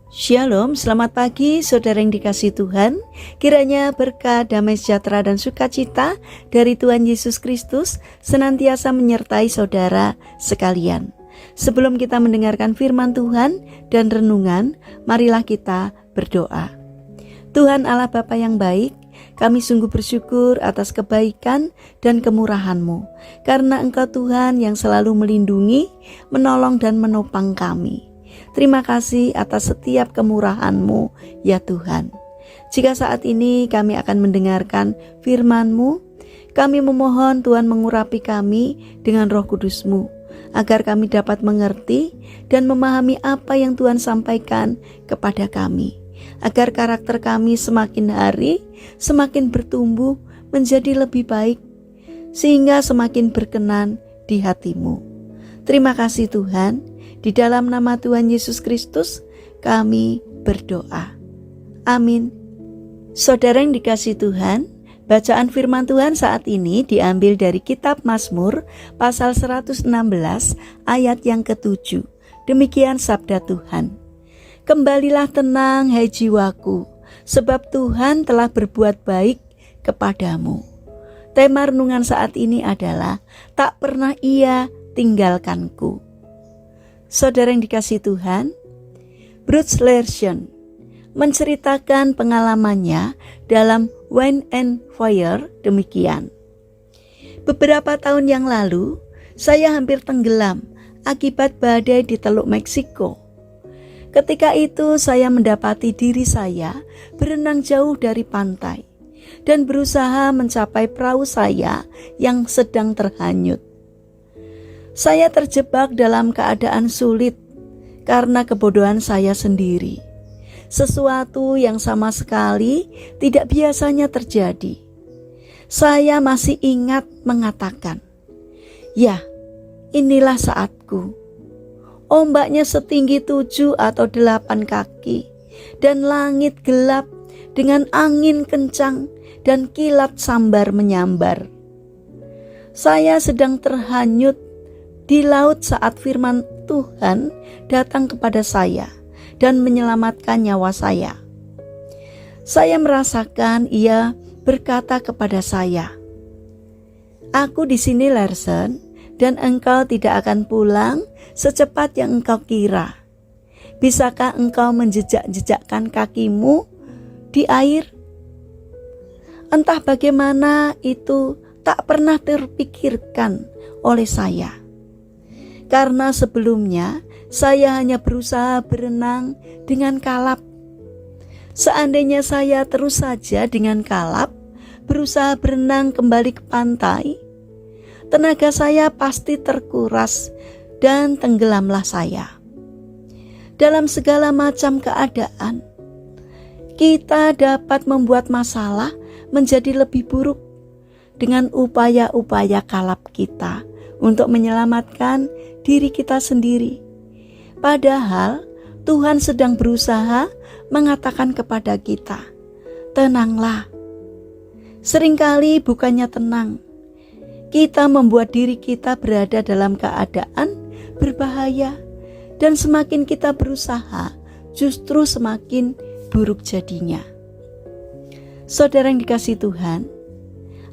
Shalom, selamat pagi saudara yang dikasihi Tuhan. Kiranya berkat, damai sejahtera dan sukacita dari Tuhan Yesus Kristus senantiasa menyertai saudara sekalian. Sebelum kita mendengarkan firman Tuhan dan renungan, marilah kita berdoa. Tuhan Allah Bapa yang baik, kami sungguh bersyukur atas kebaikan dan kemurahan-Mu, karena Engkau Tuhan yang selalu melindungi, menolong dan menopang kami. Terima kasih atas setiap kemurahan-Mu, ya Tuhan. Jika saat ini kami akan mendengarkan firman-Mu, kami memohon Tuhan mengurapi kami dengan Roh Kudus-Mu, agar kami dapat mengerti dan memahami apa yang Tuhan sampaikan kepada kami, agar karakter kami semakin hari semakin bertumbuh menjadi lebih baik, sehingga semakin berkenan di hati-Mu. Terima kasih Tuhan. Di dalam nama Tuhan Yesus Kristus kami berdoa. Amin. Saudara yang dikasihi Tuhan, bacaan firman Tuhan saat ini diambil dari kitab Mazmur pasal 116 ayat yang ke-7. Demikian sabda Tuhan. Kembalilah tenang hai jiwaku, sebab Tuhan telah berbuat baik kepadamu. Tema renungan saat ini adalah tak pernah Ia tinggalkanku. Saudara yang dikasihi Tuhan, Bruce Lerson menceritakan pengalamannya dalam Wine and Fire demikian. Beberapa tahun yang lalu, saya hampir tenggelam akibat badai di Teluk Meksiko. Ketika itu saya mendapati diri saya berenang jauh dari pantai dan berusaha mencapai perahu saya yang sedang terhanyut. Saya terjebak dalam keadaan sulit karena kebodohan saya sendiri. Sesuatu yang sama sekali tidak biasanya terjadi. Saya masih ingat mengatakan, "Ya, inilah saatku." Ombaknya setinggi 7 atau 8 kaki dan langit gelap dengan angin kencang dan kilat sambar menyambar. Saya sedang terhanyut di laut saat firman Tuhan datang kepada saya dan menyelamatkan nyawa saya. Saya merasakan Ia berkata kepada saya, "Aku di sini Lerson, dan engkau tidak akan pulang secepat yang engkau kira. Bisakah engkau menjejak-jejakkan kakimu di air?" Entah bagaimana itu tak pernah terpikirkan oleh saya. Karena sebelumnya saya hanya berusaha berenang dengan kalap. Seandainya saya terus saja dengan kalap berusaha berenang kembali ke pantai, tenaga saya pasti terkuras dan tenggelamlah saya. Dalam segala macam keadaan, kita dapat membuat masalah menjadi lebih buruk dengan upaya-upaya kalap kita untuk menyelamatkan diri kita sendiri. Padahal Tuhan sedang berusaha mengatakan kepada kita, "Tenanglah." Seringkali bukannya tenang, kita membuat diri kita berada dalam keadaan berbahaya, dan semakin kita berusaha, justru semakin buruk jadinya. Saudara yang dikasihi Tuhan,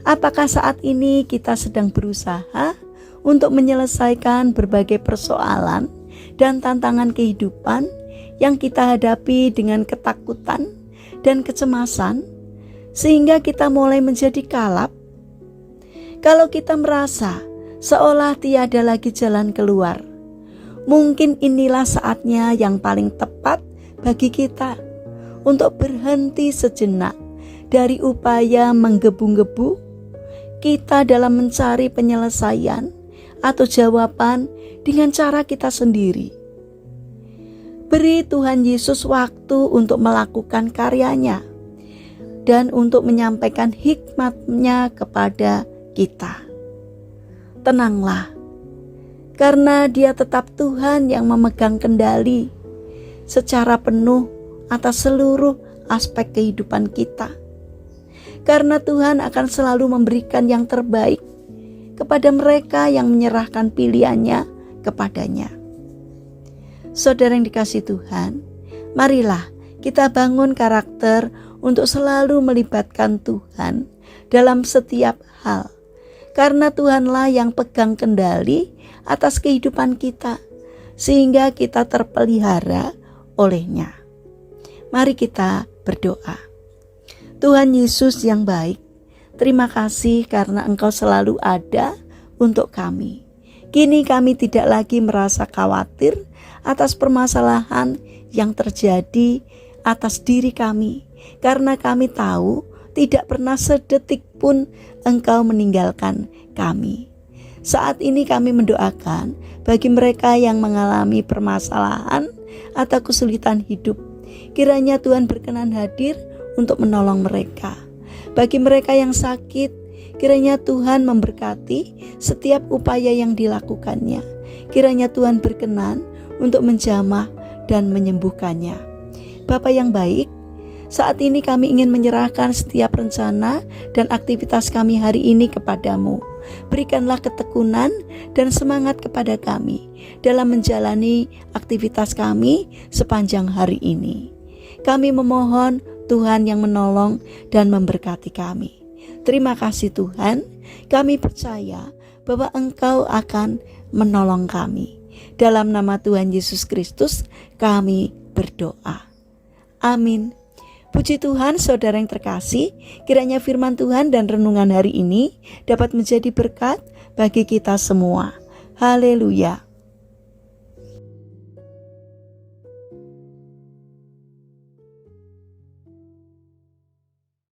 apakah saat ini kita sedang berusaha untuk menyelesaikan berbagai persoalan dan tantangan kehidupan yang kita hadapi dengan ketakutan dan kecemasan, sehingga kita mulai menjadi kalap? Kalau kita merasa seolah tiada lagi jalan keluar, mungkin inilah saatnya yang paling tepat bagi kita untuk berhenti sejenak dari upaya menggebu-gebu kita dalam mencari penyelesaian atau jawaban dengan cara kita sendiri. Beri Tuhan Yesus waktu untuk melakukan karyanya dan untuk menyampaikan hikmat-Nya kepada kita. Tenanglah, karena Dia tetap Tuhan yang memegang kendali secara penuh atas seluruh aspek kehidupan kita. Karena Tuhan akan selalu memberikan yang terbaik kepada mereka yang menyerahkan pilihannya kepadanya. Saudara yang dikasihi Tuhan, Marilah kita bangun karakter untuk selalu melibatkan Tuhan dalam setiap hal. Karena Tuhanlah yang pegang kendali atas kehidupan kita, sehingga kita terpelihara olehnya. Mari kita berdoa. Tuhan Yesus yang baik, terima kasih karena Engkau selalu ada untuk kami. Kini kami tidak lagi merasa khawatir atas permasalahan yang terjadi atas diri kami, karena kami tahu tidak pernah sedetik pun Engkau meninggalkan kami. Saat ini kami mendoakan bagi mereka yang mengalami permasalahan atau kesulitan hidup. Kiranya Tuhan berkenan hadir untuk menolong mereka. Bagi mereka yang sakit, kiranya Tuhan memberkati setiap upaya yang dilakukannya. Kiranya Tuhan berkenan untuk menjamah dan menyembuhkannya. Bapa yang baik, saat ini kami ingin menyerahkan setiap rencana dan aktivitas kami hari ini kepadamu. Berikanlah ketekunan dan semangat kepada kami dalam menjalani aktivitas kami sepanjang hari ini. Kami memohon Tuhan yang menolong dan memberkati kami. Terima kasih Tuhan, kami percaya bahwa Engkau akan menolong kami. Dalam nama Tuhan Yesus Kristus kami berdoa. Amin. Puji Tuhan, saudara yang terkasih, kiranya firman Tuhan dan renungan hari ini dapat menjadi berkat bagi kita semua. Haleluya.